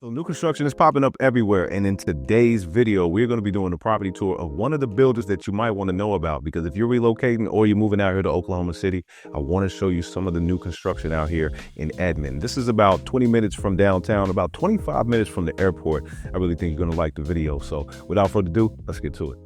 So new construction is popping up everywhere, and in today's video, we're going to be doing a property tour of one of the builders that you might want to know about, because if you're relocating or you're moving out here to Oklahoma City, I want to show you some of the new construction out here in Edmond. This is about 20 minutes from downtown, about 25 minutes from the airport. I really think you're going to like the video. So without further ado, let's get to it.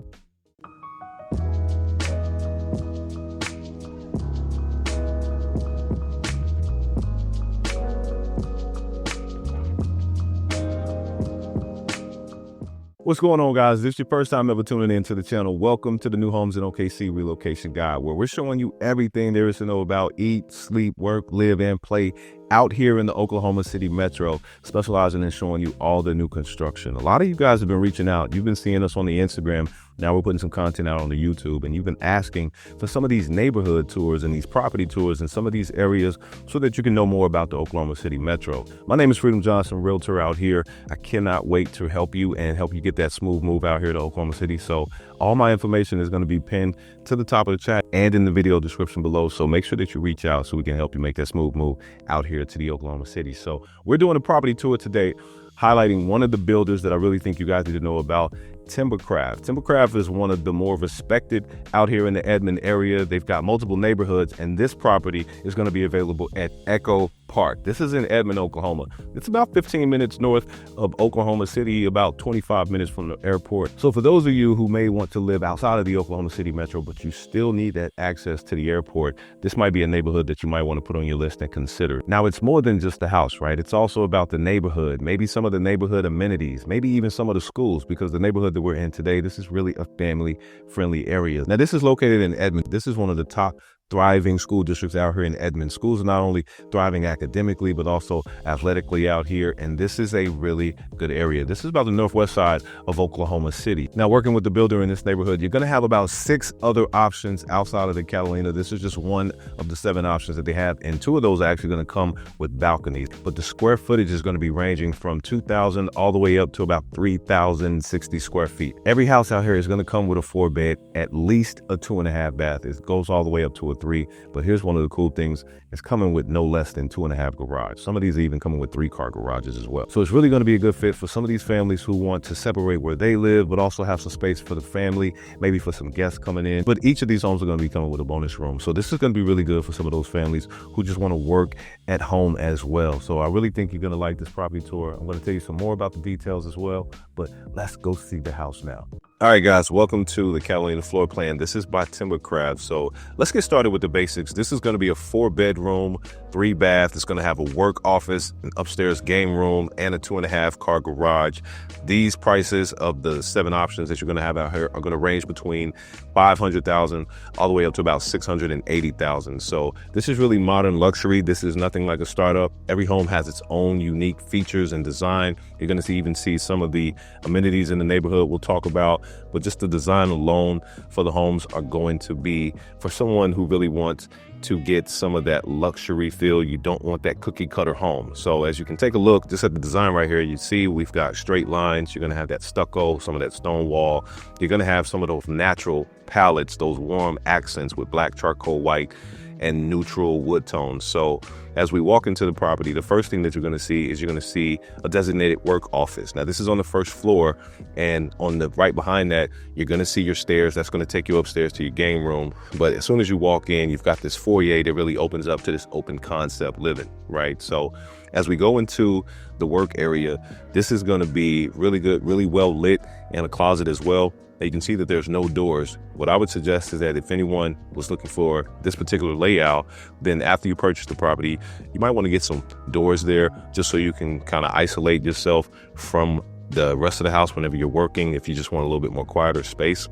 What's going on, guys? If this is your first time ever tuning into the channel, welcome to the New Homes in OKC Relocation Guide, where we're showing you everything there is to know about eat, sleep, work, live, and play out here in the Oklahoma City metro, specializing in showing you all the new construction. A lot of you guys have been reaching out. You've been seeing us on the Instagram. Now we're putting some content out on the YouTube, and you've been asking for some of these neighborhood tours and these property tours in some of these areas so that you can know more about the Oklahoma City metro. My name is Freedom Johnson, realtor out here. I cannot wait to help you and help you get that smooth move out here to Oklahoma City. So all my information is going to be pinned to the top of the chat and in the video description below. So make sure that you reach out so we can help you make that smooth move out here to the Oklahoma City. So we're doing a property tour today, highlighting one of the builders that I really think you guys need to know about, Timbercraft. Timbercraft is one of the more respected out here in the Edmond area. They've got multiple neighborhoods, and this property is going to be available at Echo Park. This is in Edmond, Oklahoma. It's about 15 minutes north of Oklahoma City, about 25 minutes from the airport. So for those of you who may want to live outside of the Oklahoma City metro, but you still need that access to the airport, this might be a neighborhood that you might want to put on your list and consider. Now, it's more than just the house, right? It's also about the neighborhood, maybe some of the neighborhood amenities, maybe even some of the schools, because the neighborhood that we're in today, this is really a family-friendly area. Now, this is located in Edmond. This is one of the top thriving school districts out here in Edmond. Schools are not only thriving academically, but also athletically out here. And this is a really good area. This is about the northwest side of Oklahoma City. Now, working with the builder in this neighborhood, you're going to have about 6 other options outside of the Catalina. This is just one of the 7 options that they have. And 2 of those are actually going to come with balconies. But the square footage is going to be ranging from 2,000 all the way up to about 3,060 square feet. Every house out here is going to come with a 4-bed, at least a 2.5 bath. It goes all the way up to a 3, but here's one of the cool things: it's coming with no less than 2.5 garage. Some of these are even coming with 3-car garages as well. So it's really going to be a good fit for some of these families who want to separate where they live, but also have some space for the family, maybe for some guests coming in. But each of these homes are going to be coming with a bonus room. So this is going to be really good for some of those families who just want to work at home as well. So I really think you're going to like this property tour. I'm going to tell you some more about the details as well, but let's go see the house now. All right, guys, welcome to the Catalina floor plan. This is by Timbercraft. So let's get started with the basics. This is going to be a 4-bedroom, 3-bath. It's going to have a work office, an upstairs game room, and a 2.5-car garage. These prices of the 7 options that you're going to have out here are going to range between $500,000 all the way up to about $680,000. So this is really modern luxury. This is nothing like a startup. Every home has its own unique features and design. You're going to even see some of the amenities in the neighborhood we'll talk about, but just the design alone for the homes are going to be for someone who really wants to get some of that luxury feel. You don't want that cookie cutter home. So as you can take a look just at the design right here, you see we've got straight lines. You're going to have that stucco, some of that stone wall. You're going to have some of those natural palettes, those warm accents with black charcoal white and neutral wood tones. So as we walk into the property, the first thing that you're going to see is a designated work office. Now, this is on the first floor, and on the right behind that, you're going to see your stairs. That's going to take you upstairs to your game room. But as soon as you walk in, you've got this foyer that really opens up to this open concept living, right? So as we go into the work area, this is going to be really good, really well lit, and a closet as well. You can see that there's no doors. What I would suggest is that if anyone was looking for this particular layout, then after you purchase the property, you might want to get some doors there just so you can kind of isolate yourself from the rest of the house whenever you're working, if you just want a little bit more quieter space.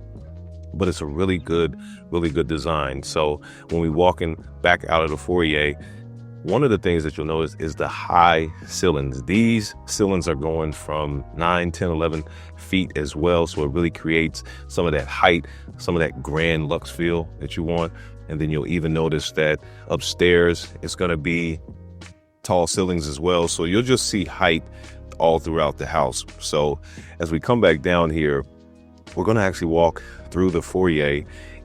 But it's a really good design. So when we walk in back out of the foyer, one of the things that you'll notice is the high ceilings. These ceilings are going from 9, 10, 11 feet as well. So it really creates some of that height, some of that grand luxe feel that you want. And then you'll even notice that upstairs, it's going to be tall ceilings as well. So you'll just see height all throughout the house. So as we come back down here, we're going to actually walk through the foyer.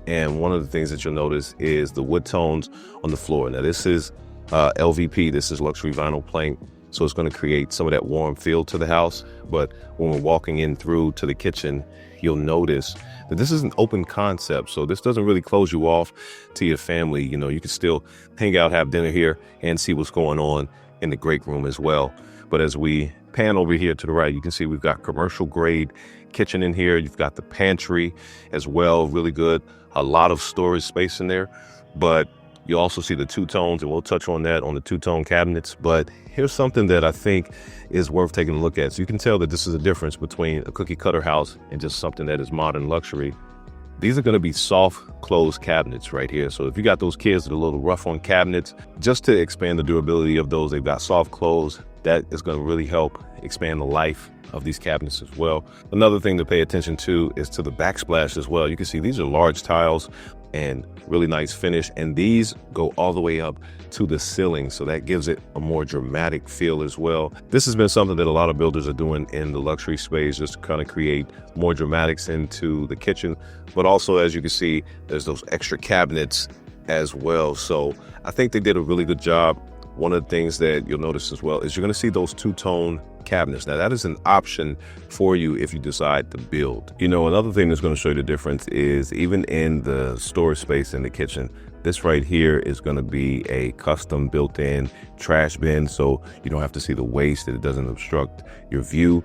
And one of the things that you'll notice is the wood tones on the floor. Now, this is LVP. This is luxury vinyl plank. So it's going to create some of that warm feel to the house. But when we're walking in through to the kitchen, you'll notice that this is an open concept. So this doesn't really close you off to your family. You know, you can still hang out, have dinner here, and see what's going on in the great room as well. But as we pan over here to the right, you can see we've got commercial grade kitchen in here. You've got the pantry as well, really good. A lot of storage space in there. But you also see the two-tones, and we'll touch on that on the two-tone cabinets. But here's something that I think is worth taking a look at. So you can tell that this is a difference between a cookie cutter house and just something that is modern luxury. These are going to be soft close cabinets right here. So if you got those kids that are a little rough on cabinets, just to expand the durability of those, they've got soft close. That is going to really help expand the life of these cabinets as well. Another thing to pay attention to is to the backsplash as well. You can see these are large tiles and really nice finish, and these go all the way up to the ceiling, so that gives it a more dramatic feel as well. This has been something that a lot of builders are doing in the luxury space, just to kind of create more dramatics into the kitchen. But also, as you can see, there's those extra cabinets as well. So I think they did a really good job. One of the things that you'll notice as well is you're going to see those two-tone cabinets. Now, that is an option for you if you decide to build. You know, another thing that's going to show you the difference is even in the storage space in the kitchen, this right here is going to be a custom built-in trash bin, so you don't have to see the waste, that it doesn't obstruct your view.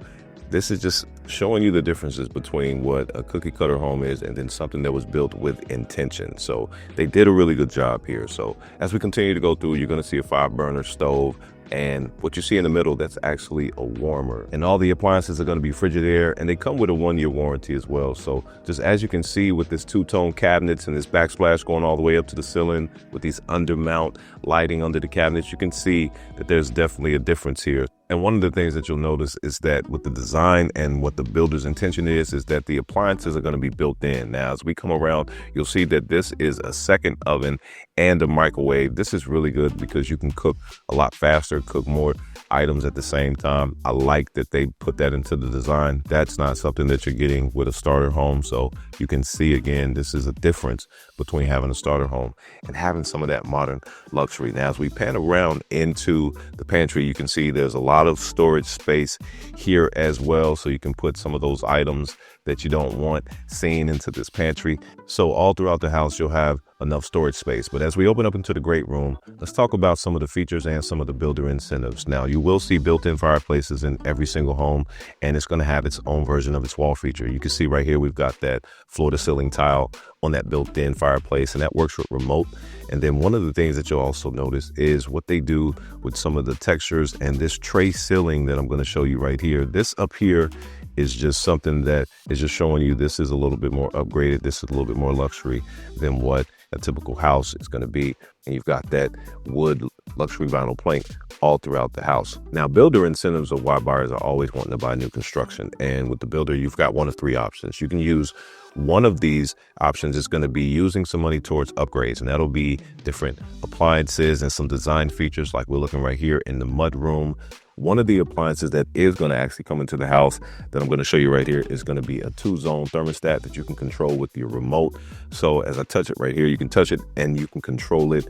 This is just showing you the differences between what a cookie cutter home is and then something that was built with intention. So they did a really good job here. So as we continue to go through, you're going to see a 5-burner stove. And what you see in the middle, that's actually a warmer. And all the appliances are going to be Frigidaire, and they come with a 1-year warranty as well. So just as you can see with this two-tone cabinets and this backsplash going all the way up to the ceiling with these undermount lighting under the cabinets, you can see that there's definitely a difference here. And one of the things that you'll notice is that with the design and what the builder's intention is that the appliances are going to be built in. Now, as we come around, you'll see that this is a second oven and a microwave. This is really good because you can cook a lot faster, cook more items at the same time. I like that they put that into the design. That's not something that you're getting with a starter home. So you can see, again, this is a difference between having a starter home and having some of that modern luxury. Now, as we pan around into the pantry, you can see there's a lot of storage space here as well. So you can put some of those items that you don't want seen into this pantry. So all throughout the house, you'll have enough storage space. But as we open up into the great room, let's talk about some of the features and some of the builder incentives. Now, you will see built-in fireplaces in every single home, and it's going to have its own version of its wall feature. You can see right here, we've got that floor-to-ceiling tile on that built-in fireplace, and that works with remote. And then one of the things that you'll also notice is what they do with some of the textures and this tray ceiling that I'm going to show you right here. This up here is just something that is just showing you this is a little bit more upgraded. This is a little bit more luxury than what a typical house is going to be. And you've got that wood luxury vinyl plank all throughout the house. Now, builder incentives are why buyers are always wanting to buy new construction. And with the builder, you've got one of 3 options. You can use one of these options. Is going to be using some money towards upgrades, and that'll be different appliances and some design features like we're looking right here in the mud room. One of the appliances that is going to actually come into the house that I'm going to show you right here is going to be a 2-zone thermostat that you can control with your remote. So as I touch it right here, you can touch it and you can control it,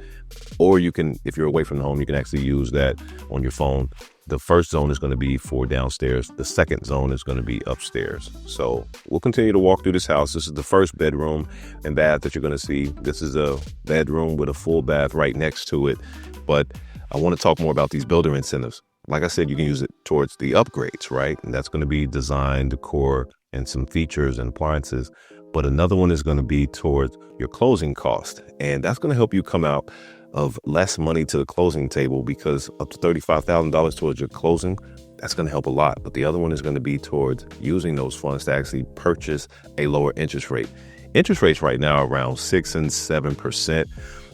or you can, if you're away from the home, you can actually use that on your phone. The first zone is going to be for downstairs. The second zone is going to be upstairs. So we'll continue to walk through this house. This is the first bedroom and bath that you're going to see. This is a bedroom with a full bath right next to it. But I want to talk more about these builder incentives. Like I said, you can use it towards the upgrades, right? And that's going to be design, decor, and some features and appliances. But another one is going to be towards your closing cost. And that's going to help you come out of less money to the closing table, because up to $35,000 towards your closing, that's going to help a lot. But the other one is going to be towards using those funds to actually purchase a lower interest rate. Interest rates right now are around 6 and 7%.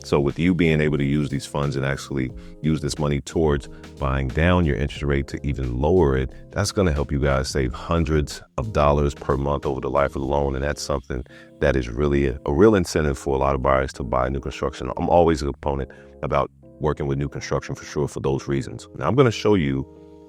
So with you being able to use these funds and actually use this money towards buying down your interest rate to even lower it, that's going to help you guys save hundreds of dollars per month over the life of the loan. And that's something that is really a real incentive for a lot of buyers to buy new construction. I'm always a proponent about working with new construction for sure for those reasons. Now I'm going to show you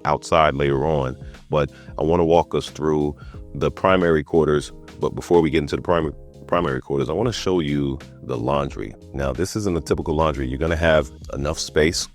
outside later on, but I want to walk us through the primary quarters. But before we get into the primary quarters, I want to show you the laundry. Now, this isn't a typical laundry. You're going to have enough space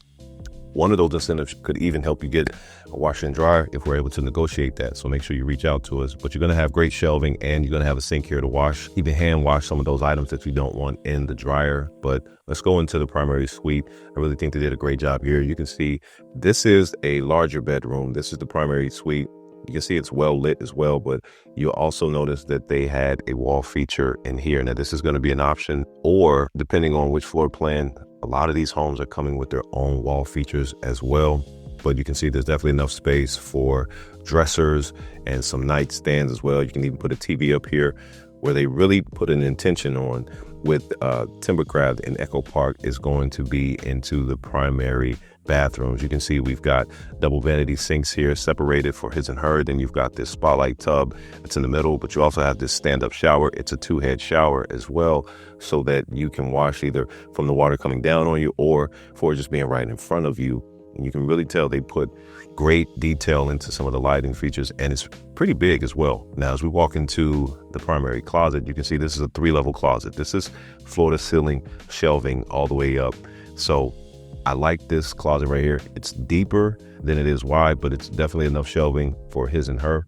One of those incentives could even help you get a washer and dryer if we're able to negotiate that. So make sure you reach out to us. But you're going to have great shelving, and you're going to have a sink here to wash, even hand wash some of those items that you don't want in the dryer. But let's go into the primary suite. I really think they did a great job here. You can see this is a larger bedroom. This is the primary suite. You can see it's well lit as well, but you'll also notice that they had a wall feature in here. Now, this is going to be an option, or depending on which floor plan, a lot of these homes are coming with their own wall features as well. But you can see there's definitely enough space for dressers and some nightstands as well. You can even put a TV up here. Where they really put an intention on with Timbercraft and Echo Park is going to be into the primary bathrooms. You can see we've got double vanity sinks here separated for his and her. Then you've got this spotlight tub that's in the middle, but you also have this stand-up shower. It's a 2-head shower as well, so that you can wash either from the water coming down on you or for just being right in front of you. And you can really tell they put great detail into some of the lighting features, and it's pretty big as well. Now, as we walk into the primary closet, you can see this is a 3-level closet. This is floor to ceiling shelving all the way up. So I like this closet right here. It's deeper than it is wide, but it's definitely enough shelving for his and her.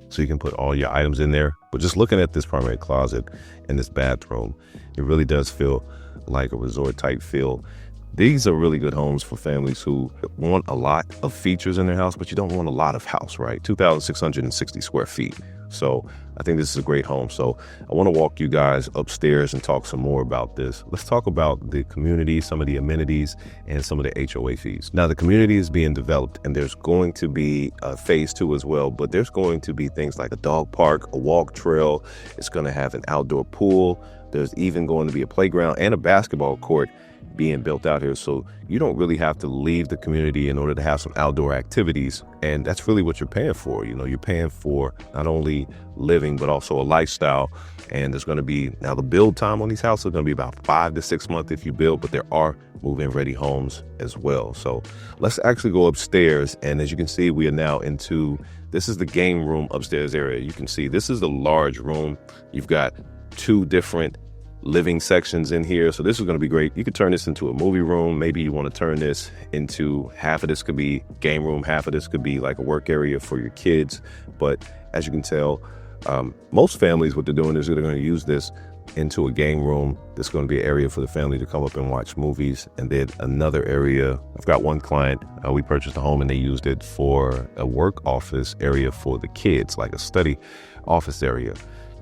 So you can put all your items in there. But just looking at this primary closet and this bathroom, it really does feel like a resort type feel. These are really good homes for families who want a lot of features in their house, but you don't want a lot of house, right? 2,660 square feet. So I think this is a great home. So I want to walk you guys upstairs and talk some more about this. Let's talk about the community, some of the amenities, and some of the HOA fees. Now, the community is being developed, and there's going to be phase 2 as well, but there's going to be things like a dog park, a walk trail. It's going to have an outdoor pool. There's even going to be a playground and a basketball court being built out here. So you don't really have to leave the community in order to have some outdoor activities. And that's really what you're paying for. You know, you're paying for not only living, but also a lifestyle. And there's going to be, now the build time on these houses is going to be about 5 to 6 months if you build, but there are move-in ready homes as well. So let's actually go upstairs. And as you can see, we are now into, this is the game room upstairs area. You can see this is the large room. You've got 2 different living sections in here. So this is going to be great. You could turn this into a movie room. Maybe you want to turn this into, half of this could be game room, half of this could be like a work area for your kids. But as you can tell, most families, what they're doing is they're going to use this into a game room. There's going to be an area for the family to come up and watch movies. And then another area, I've got one client, we purchased a home and they used it for a work office area for the kids, like a study office area.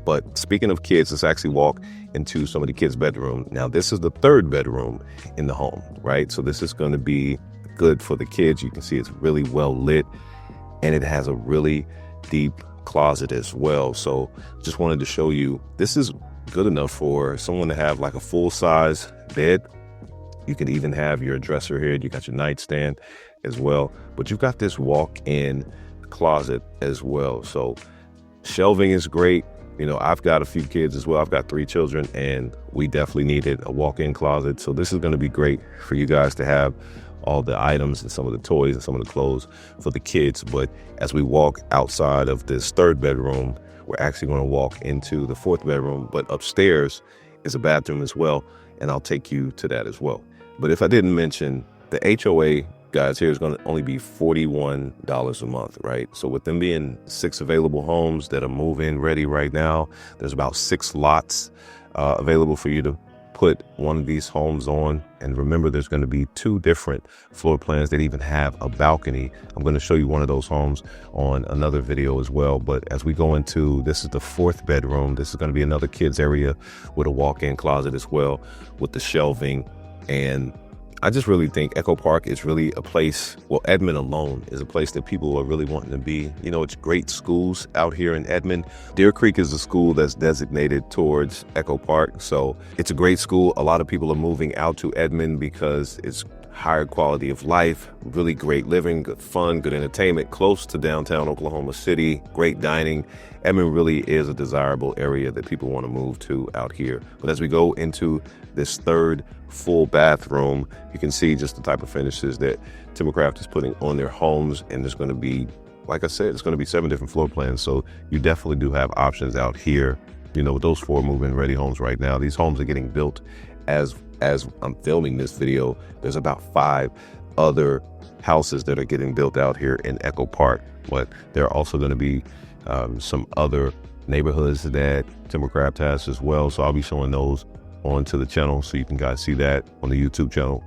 But speaking of kids, let's actually walk into some of the kids' bedroom. Now, this is the 3rd bedroom in the home, right? So this is going to be good for the kids. You can see it's really well lit, and it has a really deep closet as well. So just wanted to show you, this is good enough for someone to have like a full-size bed. You can even have your dresser here. You got your nightstand as well, but you've got this walk-in closet as well. So shelving is great. You know, I've got a few kids as well. I've got 3 children, and we definitely needed a walk-in closet. So this is going to be great for you guys to have all the items and some of the toys and some of the clothes for the kids. But as we walk outside of this 3rd bedroom, we're actually going to walk into the 4th bedroom. But upstairs is a bathroom as well, and I'll take you to that as well. But if I didn't mention, the HOA, guys, here is going to only be $41 a month, right? So with them being 6 available homes that are move-in ready right now, there's about 6 lots available for you to put one of these homes on. And remember, there's going to be 2 different floor plans that even have a balcony. I'm going to show you one of those homes on another video as well. But as we go into, this is the 4th bedroom. This is going to be another kids area with a walk-in closet as well, with the shelving. And I just really think Echo Park is really a place, well, Edmond alone is a place that people are really wanting to be. You know, it's great schools out here in Edmond. Deer Creek is a school that's designated towards Echo Park. So it's a great school. A lot of people are moving out to Edmond because it's higher quality of life, really great living, good fun, good entertainment, close to downtown Oklahoma City, great dining. Edmond really is a desirable area that people want to move to out here. But as we go into this 3rd full bathroom, you can see just the type of finishes that Timbercraft is putting on their homes. And there's going to be, like I said, it's going to be 7 different floor plans. So you definitely do have options out here. You know, with those 4 move-in ready homes right now, these homes are getting built as I'm filming this video. There's about 5 other houses that are getting built out here in Echo Park, but there are also going to be some other neighborhoods that Timbercraft has as well. So I'll be showing those onto the channel so you can guys see that on the YouTube channel.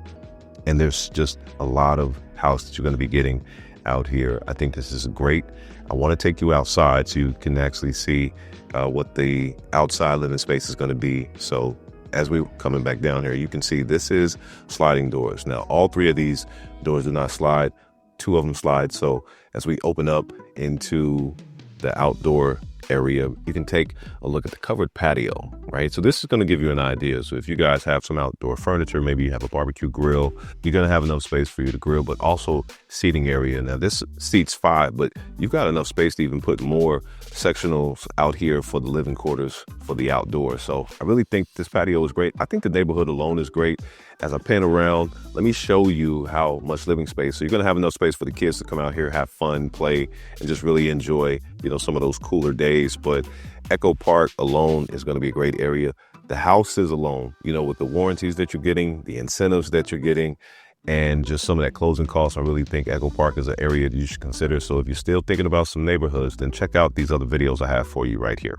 And there's just a lot of house that you're going to be getting out here. I think this is great. I want to take you outside so you can actually see what the outside living space is going to be. So as we're coming back down here, you can see this is sliding doors. Now, all three of these doors do not slide. Two of them slide. So as we open up into the outdoor area, you can take a look at the covered patio, right? So this is going to give you an idea. So if you guys have some outdoor furniture, maybe you have a barbecue grill, you're going to have enough space for you to grill, but also seating area. Now this seats 5, but you've got enough space to even put more sectionals out here for the living quarters for the outdoor. So I really think this patio is great. I think the neighborhood alone is great. As I pan around, let me show you how much living space. So you're going to have enough space for the kids to come out here, have fun, play, and just really enjoy, you know, some of those cooler days. But Echo Park alone is going to be a great area. The houses alone, you know, with the warranties that you're getting, the incentives that you're getting, and just some of that closing costs, I really think Echo Park is an area that you should consider. So if you're still thinking about some neighborhoods, then check out these other videos I have for you right here.